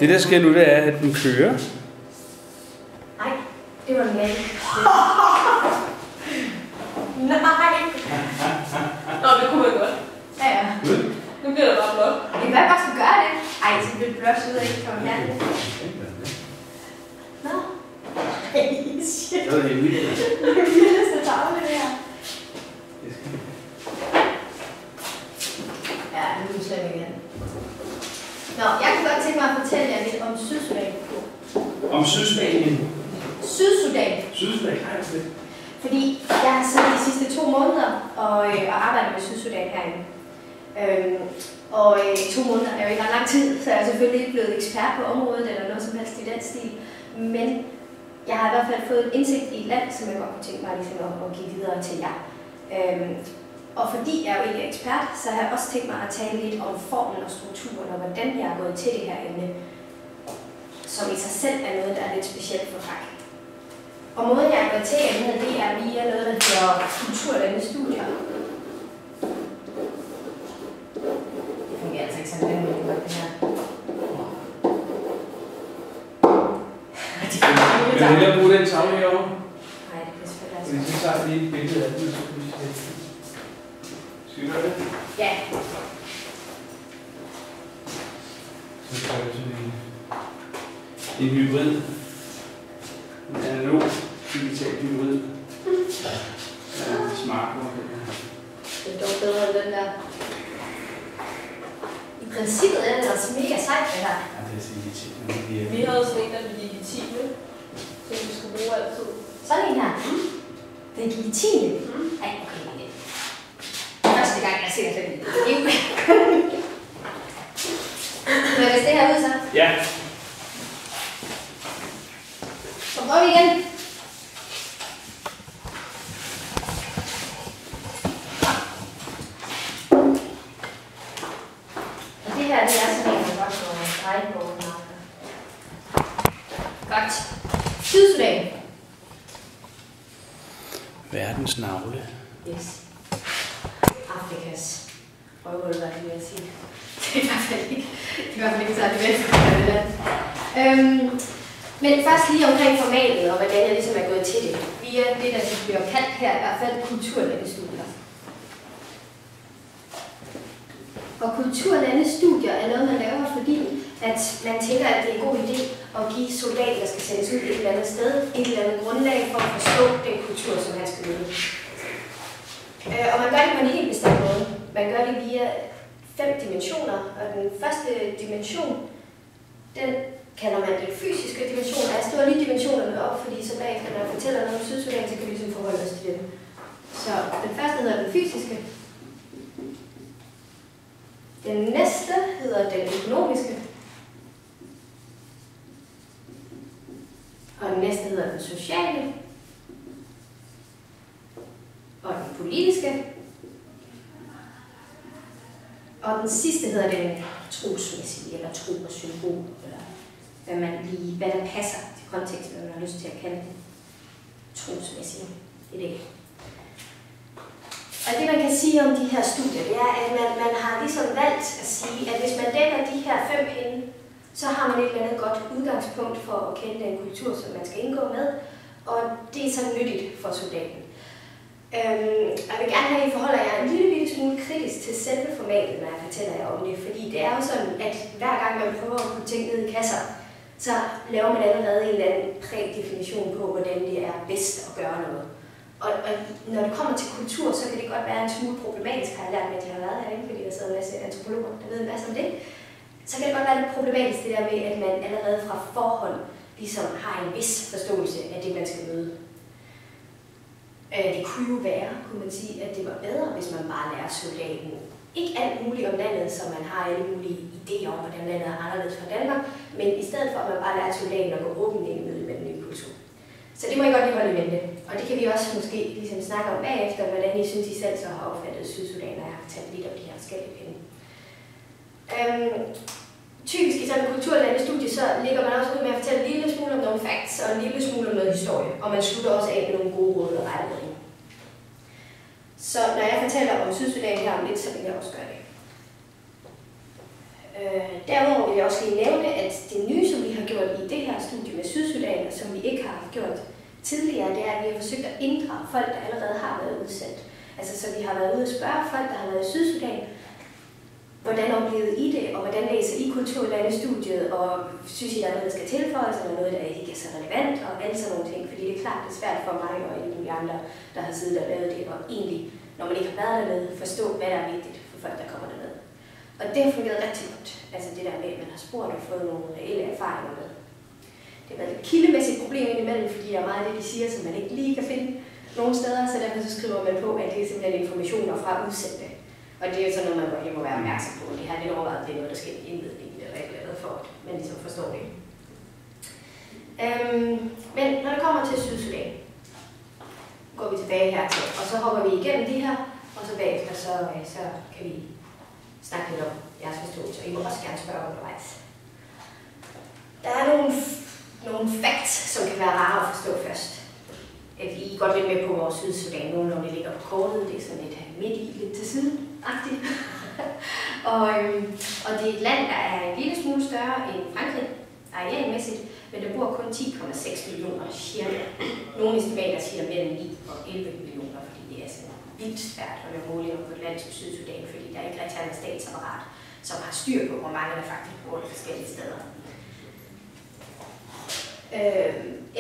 Det der sker nu, det er, at den kører. Nej, det var den ikke. Nej! Nå, det kunne man godt. Ja, ja. Nu bliver der bare blot. Det kan være, at jeg bare skal gøre det. Ej, så bliver det blot, så ved jeg ikke, om jeg er det. Nå. Ej, shit. Det var helt vildt. Det er vildeste tavle, det her. Ja, nu er det slet ikke igen. Nå, jeg kan godt tænke mig at fortælle jer lidt om Sydsudan. Om Sydspanien. Sydssudan. Sydspanien, nej, det. Fordi jeg har siddet de sidste 2 måneder og arbejdet med Sydsudan herinde. 2 måneder er jo ikke ret lang tid, så jeg er selvfølgelig ikke blevet ekspert på området eller noget som helst i den stil. Men jeg har i hvert fald fået en indsigt i et land, som jeg godt kunne tænke mig ligesom at give videre til jer. Og fordi jeg jo ikke er ekspert, så har jeg også tænkt mig at tale lidt om formen og strukturen og hvordan jeg er gået til det her emne, som i sig selv er noget, der er lidt specielt for FAK. Og måden jeg er gået til emnet, det er via noget, der hedder kulturlandestudier. Det fungerer altså ikke sådan, at det gør det her. Vil du hellere bruge den tavle herovre? Nej, det kan selvfølgelig altså. Så tager vi lige et billede af den, og så kan vi se. Skal vi gøre det? Ja. Så gør vi sådan en hybrid. En analog, digital hybrid. Ja, smart. Det er dog bedre end den der. I princippet er det også mega sejt, det her. Ja, det er så irriterende. Vi havde sådan en, der blev legitime, som vi skulle bruge altid. Sådan en her. Det er legitime. Ej, okay. Første gang, jeg ser det. Må jeg vise det her ud, så? Ja. Så prøver vi igen. Og det her, det er sådan en, der godt må strege på marker. Godt. Sydsudan. Verdens navle. Yes. Afrikas røvhulver, vil jeg sige. Det er i hvert fald ikke, særlig velfungerende land. Men først lige omkring formatet og hvordan jeg ligesom er gået til det. Via det, der bliver kaldt her, i hvert fald kulturlandestudier. Og kulturlandestudier er noget, man laver, fordi at man tænker, at det er en god idé at give soldater, der skal sendes ud et eller andet sted, et eller andet grundlag for at forstå den kultur, som han skal møde. Og man gør det på en helt bestemt måde. Man gør det via 5 dimensioner, og den første dimension, den kalder man den fysiske dimension. Og jeg skriver lige dimensionerne op, fordi så bagefter, når jeg fortæller noget om Sydsudan, så kan vi ligesom forholde os til dem. Så den første hedder den fysiske. Den næste hedder den økonomiske. Og den næste hedder den sociale. Og den politiske. Og den sidste hedder den trosmæssige, eller tro og symbol, eller hvad der passer til konteksten, hvad man har lyst til at kalde det. Trosmæssige idé. Og det man kan sige om de her studier, det er, at man har ligesom valgt at sige, at hvis man dækker de her 5 pinde, så har man et eller andet godt udgangspunkt for at kende den kultur, som man skal indgå med, og det er så nyttigt for soldaten. Jeg vil gerne have, at I forholder jer en lille smule kritisk til selve formatet, når jeg fortæller jer om det, fordi det er jo sådan, at hver gang man prøver at putte ting ned i kasser, så laver man allerede en eller anden prædefinition på, hvordan det er bedst at gøre noget. Og når det kommer til kultur, så kan det godt være en smule problematisk, har jeg lært, at jeg har været herinde, fordi der sidder en masse antropologer, der ved en masse om det. Så kan det godt være lidt problematisk det der med, at man allerede fra forhånd ligesom har en vis forståelse af det, man skal møde. Det kunne jo være, kunne man sige, at det var bedre, hvis man bare lærer soldaten ikke alt muligt om landet, så man har alle mulige idéer om, hvordan landet er anderledes fra Danmark, men i stedet for, at man bare lærer soldaten at gå åbent ind i mødet med den nye kultur. Så det må I godt lige holde i mente. Og det kan vi også måske ligesom snakke om bagefter, hvordan I synes, I selv så har opfattet Sydsudan, når jeg har talt lidt om de her forskellige pinde. Typisk i sådan en kulturlandestudie, så ligger man også ud med at fortælle en lille smule om nogle facts og en lille smule om noget historie, og man slutter også af med nogle gode råd og vejledning. Så når jeg fortæller om Sydsudan her om lidt, så vil jeg også gøre det. Derudover vil jeg også lige nævne, at det nye, som vi har gjort i det her studie med Sydsudan, og som vi ikke har gjort tidligere, det er, at vi har forsøgt at inddrage folk, der allerede har været udsendt. Altså, så vi har været ude og spørge folk, der har været i Sydsudan, hvordan oplevede I det, og hvordan læser I kulturlandestudiet, og synes I, der er noget, der skal tilføjes, eller noget, der ikke er så relevant, og alle sådan nogle ting, fordi det er klart, det er svært for mig og alle de andre, der har siddet og lavet det, og egentlig, når man ikke har været dernede, forstå, hvad der er vigtigt for folk, der kommer dernede. Og det har fungeret rigtig godt, altså det der med, at man har spurgt og fået nogle reelle erfaringer med. Det har været et kildemæssigt problem indimellem, fordi der er meget af det, de siger, som man ikke lige kan finde nogle steder, så derfor så skriver man på, at det er simpelthen informationer fra udsendte. Og det er jo sådan noget, man godt lige må være opmærksom på. Det her lidt overvejet, det er noget, der sker i indledningen eller et eller andet for, at man ligesom forstår det. Men når det kommer til Sydsudan, går vi tilbage hertil, og så hopper vi igennem de her, og så bagefter så kan vi snakke lidt om jeres forståelse, og I må også gerne spørge undervejs. Der er nogle facts, som kan være rare at forstå først. I er godt lidt med på vores Sydsudan, når det ligger på kortet, det er sådan lidt midt i, lidt til siden-agtigt. og det er et land, der er en lille smule større end Frankrig, arealmæssigt, men der bor kun 10,6 millioner cirka. Nogle estimater siger mellem 9 og 11 millioner, fordi det er sådan vildt svært at lave målinger på et land som Sydsudan, fordi der er ikke rigtig et statsapparat, som har styr på, hvor mange der faktisk bor i forskellige steder.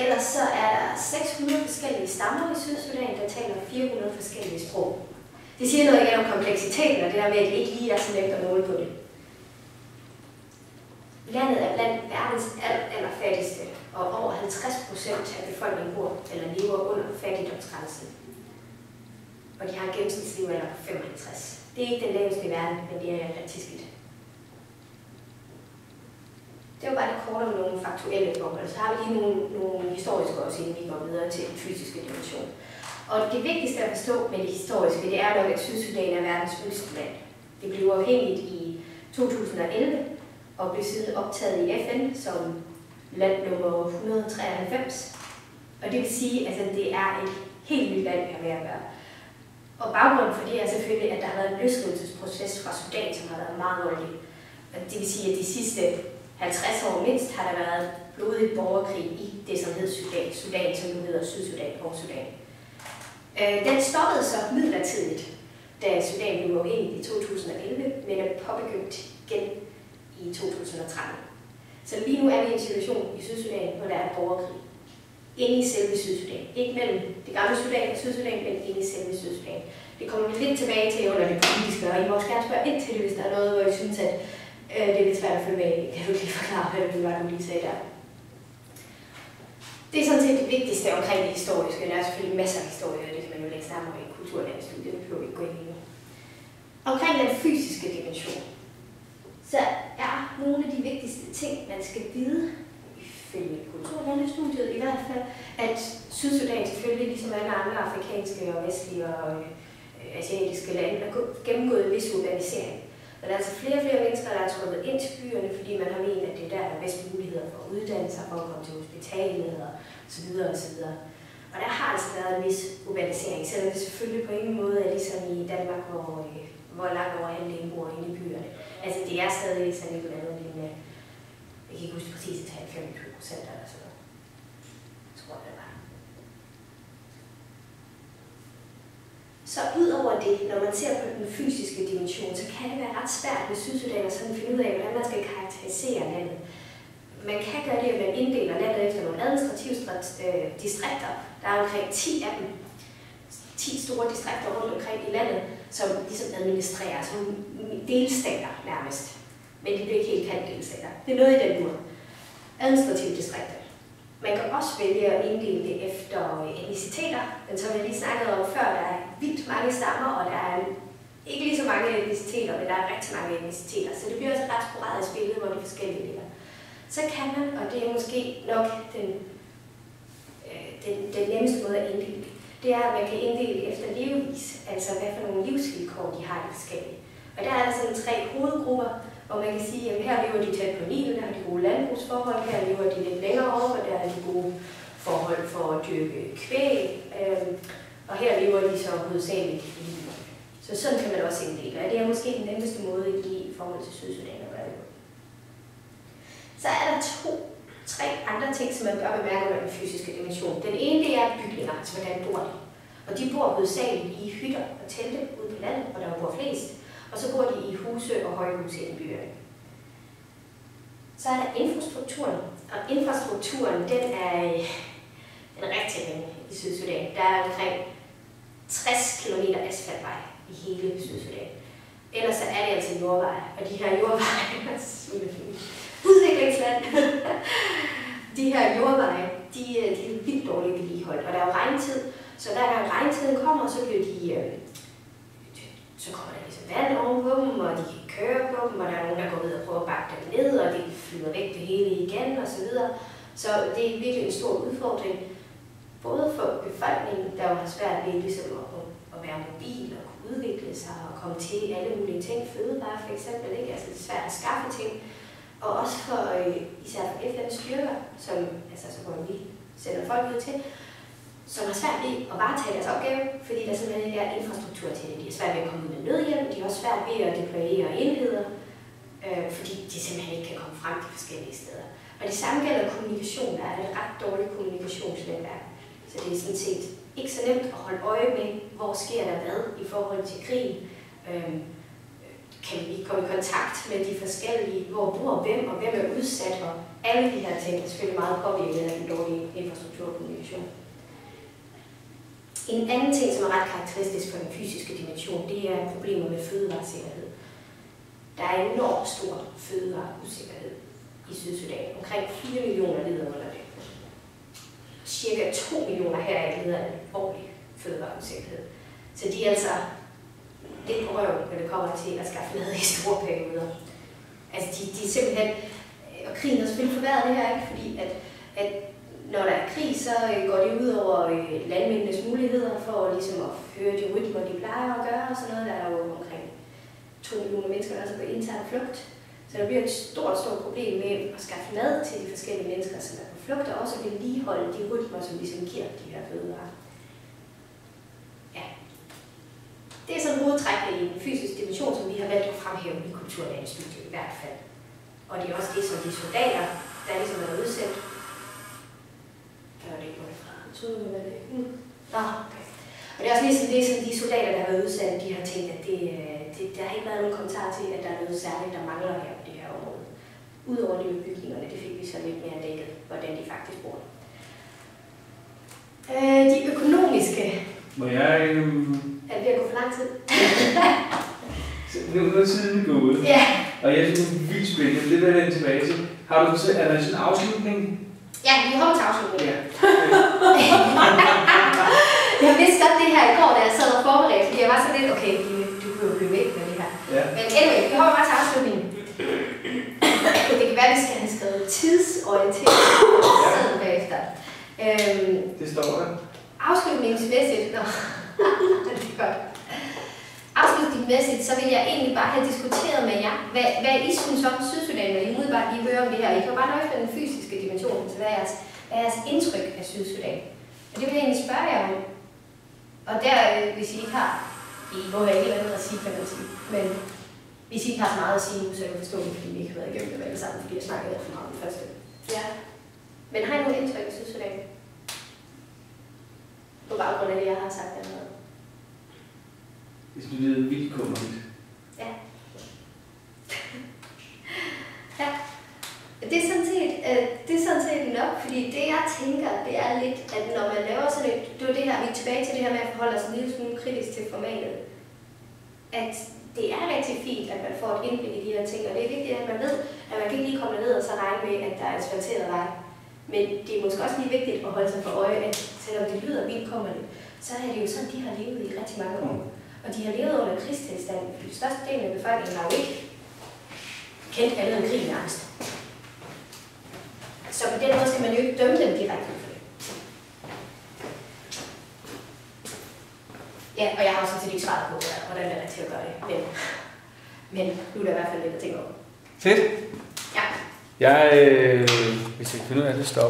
Ellers så er der 600 forskellige stammer i Sydsudan, der taler 400 forskellige sprog. Det siger noget igen om kompleksiteten, og det der med, at det ikke lige er så nemt at måle på det. Landet er blandt verdens allerfattigste, og over 50% af befolkningen bor eller lever under fattigdomsgrænsen. Og de har en gennemsnitslevealder på 55. Det er ikke den laveste i verden, men det er rigtig skidt. Det var bare det kort om nogle faktuelle forhold. Så har vi lige nogle historiske også, inden vi går videre til den fysiske dimension. Og det vigtigste at forstå med det historiske, det er nok, at Sydsudan er verdens yngste land. Det blev uafhængigt i 2011 og blev siden optaget i FN som land nummer 193. Og det vil sige, at det er et helt nyt land, vi har med at gøre. Og baggrunden for det er selvfølgelig, at der har været en løsrivelsesproces fra Sudan, som har været meget voldelig. Det vil sige, at de sidste 50 år mindst har der været blodig borgerkrig i det, som hed Sudan, som nu hedder Sydsudan og Sudan. Den stoppede så midlertidigt, da Sudan blev uafhængig i 2011, men er påbegyndt igen i 2013. Så lige nu er vi i en situation i Sydsudan, hvor der er borgerkrig. Inde i selve Sydsudan. Ikke mellem det gamle Sudan og Sydsudan, men inde i selve Sydsudan. Det kommer vi lidt tilbage til under det politiske, og I må også gerne spørge ind til det, hvis der er noget, hvor I synes, at det er lidt svært at følge med. Kan du lige forklare, hvad det var, du lige sagde der? Det er sådan set det vigtigste omkring det historiske. Der er selvfølgelig masser af historie, og det kan man jo læse nærmere i kulturlandestudiet, det behøver vi ikke gå ind i nu. Omkring den fysiske dimension, så er nogle af de vigtigste ting, man skal vide, ifølge kulturlandestudiet i hvert fald, at Sydsudan selvfølgelig, ligesom alle andre afrikanske og vestlige og asiatiske lande, er gennemgået en vis urbanisering. Og der er altså flere og flere mennesker, der er trukket ind til byerne, fordi man har ment, at det er der, der er bedst muligheder for at uddanne sig, for at komme til hospitalet og så videre og så videre. Og der har altså været en vis urbanisering, selvom det selvfølgelig på ingen måde er ligesom i Danmark, hvor langt over halvdelen bor inde i byerne. Altså det er stadig sådan et eller andet lignende. Jeg kan ikke huske præcis et tal, 25% eller sådan noget. Jeg tror, det var. Så ud over det, når man ser på den fysiske dimension, så kan det være ret svært med Sydsudan at sådan finde ud af, hvordan man skal karakterisere landet. Man kan gøre det, at man inddeler landet efter nogle administrative distrikter. Der er omkring 10 af dem. 10 store distrikter rundt omkring i landet, som ligesom administrerer som delstater nærmest. Men de bliver ikke helt kaldt delstater. Det er noget i den måde. Administrative distrikter. Man kan også vælge at inddele det efter etniciteter, men som jeg lige snakkede om før, der er vildt mange stammer, og der er ikke lige så mange etniciteter, men der er rigtig mange etniciteter. Så det bliver også et ret sporadisk billede, hvor de forskellige ligger. Så kan man, og det er måske nok den nemmeste måde at inddele, det er, at man kan inddele efter levevis, altså hvad for nogle livsvilkår de har i forskellige. Og der er der sådan 3 hovedgrupper, hvor man kan sige, at her lever de tæt på Nilen, der har de gode landbrugsforhold, her lever de lidt længere over, og der er de gode forhold for at dyrke kvæg, og her lever de så hovedsageligt i livet. Så sådan kan man også inddele, og det er måske den nemmeste måde i forhold til Sydsudan at gøre det på. Så er der tre andre ting, som man bør bemærke under den fysiske dimension. Den ene, det er bygninger, altså hvordan bor de. Og de bor hovedsageligt i hytter og telte ude på landet, hvor der bor flest. Og så bor de i huse og højhuse i byerne. Så er der infrastrukturen. Og infrastrukturen, den er rigtig ringe i Sydsudan. Der er omkring 60 km asfaltvej i hele Sydsudan. Ellers så er det altså jordveje. Og de her jordveje, udviklingsland, de her jordveje, de er vildt dårligt vedligeholdt. Og der er jo regntid, så hver gang regntiden kommer, så bliver så kommer der ligesom vand oven på dem, og de kan køre på dem, og der er nogen, der går ud og prøver at bakke dem ned, og det flyder væk det hele igen, og så videre. Så det er virkelig en stor udfordring, både for befolkningen, der jo har svært ved ligesom at være mobil og kunne udvikle sig og komme til alle mulige ting, fødevarer for eksempel, ikke? Altså det er svært at skaffe ting, og også for især for FN's styrker, som altså så hvor vi sender folk ud til, som har svært ved at varetage deres opgave, fordi der simpelthen ikke er infrastruktur til det. De er svært ved at komme ud med nødhjælp, de er også svært ved at deployere enheder, fordi de simpelthen ikke kan komme frem til forskellige steder. Og det samme gælder kommunikation, der er et ret dårligt kommunikationsnetværk. Så det er sådan set ikke så nemt at holde øje med, hvor sker der hvad i forhold til krigen. Kan vi komme i kontakt med de forskellige, hvor bor hvem og hvem er udsat, og alle de her ting er selvfølgelig meget påvirket af den dårlige infrastruktur og kommunikation. En anden ting, som er ret karakteristisk for den fysiske dimension, det er problemer med fødevaresikkerhed. Der er en enormt stor fødevareusikkerhed i Sydsudan. Omkring 4 millioner lider under det. Cirka 2 millioner heraf lider af alvorlig fødevareusikkerhed. Så de er altså lidt på røven, når det kommer til at skaffe mad i store perioder. Altså de er simpelthen, og krigen har selvfølgelig forværret det her, ikke? Fordi at når der er krig, så går det ud over landmændenes muligheder for ligesom at føre de rytmer, de plejer at gøre og sådan noget. Der er jo omkring 2 millioner mennesker, der er på intern flugt. Så der bliver et stort problem med at skaffe mad til de forskellige mennesker, som er på flugt, og også vedligeholde de rytmer, som ligesom giver de her fødevarer. Ja. Det er sådan hovedtrækket i den fysiske dimension, som vi har valgt at fremhæve i Kulturdagens studie i hvert fald. Og det er også det, som de soldater, der ligesom er udsendt. Der var det ikke noget fra. Jeg troede, det var det. Okay. Og det er også ligesom det, som de soldater, der har været udsendt, de har tænkt, at der har ikke været nogen kommentar til, at der er noget særligt, der mangler her på det her område. Udover det med bygningerne, det fik vi så lidt mere dækket, hvordan de faktisk bor. De økonomiske. Må jeg... Er det ved at gå for lang tid? Nu er tiden gået. Ja. Og jeg synes, det er vildt spændende. Det vil jeg vende tilbage til. Er der sådan en afslutning? Ja, vi kommer til afslutningen. Ja. Jeg vidste godt det her i går, da jeg sad og forberedte, fordi jeg var så lidt, okay, du kan jo blive væk med det her. Ja. Men anyway, vi hopper bare til afslutningen. Det kan være, at vi skal have skrevet tidsorienteret sådan bagefter. Det står der. Afslutningsmæssigt, det er godt. Afslutningsmæssigt, så vil jeg egentlig bare have diskuteret med jer, hvad I synes om Sydsudan, når I umiddelbart lige hører om det her. I kan jo bare nøjes med den fysiske dimension, så hvad er jeres indtryk af Sydsudan? Og det vil jeg egentlig spørge jer om. Og der, hvis I ikke har, I må have ikke andet at sige, kan man sige. Men hvis I ikke har så meget at sige nu, så er det forståeligt, fordi vi ikke har været igennem det alle sammen, fordi jeg snakkede for meget om det første. Ja. Men har I nogle indtryk af Sydsudan? På baggrund af det, jeg har sagt dernede. Jeg synes, det er vildt kummerligt. Ja. Ja. Det er sådan set nok, fordi det jeg tænker, det er lidt, at når man laver sådan et, det er det her, vi er tilbage til det her med at forholde os en lille smule kritisk til formatet, at det er rigtig fint, at man får et indblik i de her ting, og det er vigtigt, at man ved, at man kan ikke lige komme ned og så regne med, at der er asfalteret vej. Men det er måske også lige vigtigt at holde sig for øje, at selvom det lyder vildt kummerligt, så er det jo sådan, de har levet i rigtig mange år. Og de har levet under krigstilstand, for største del af befolkningen har jo ikke kendt andet end krig og angst. Så på den måde skal man jo ikke dømme dem direkte for det. Ja, og jeg har også sådan set ikke svaret på, hvordan det er til at gøre det. Men nu er der i hvert fald lidt at tænke over. Fedt. Ja. Jeg, hvis jeg kan finde ud af det, stopper.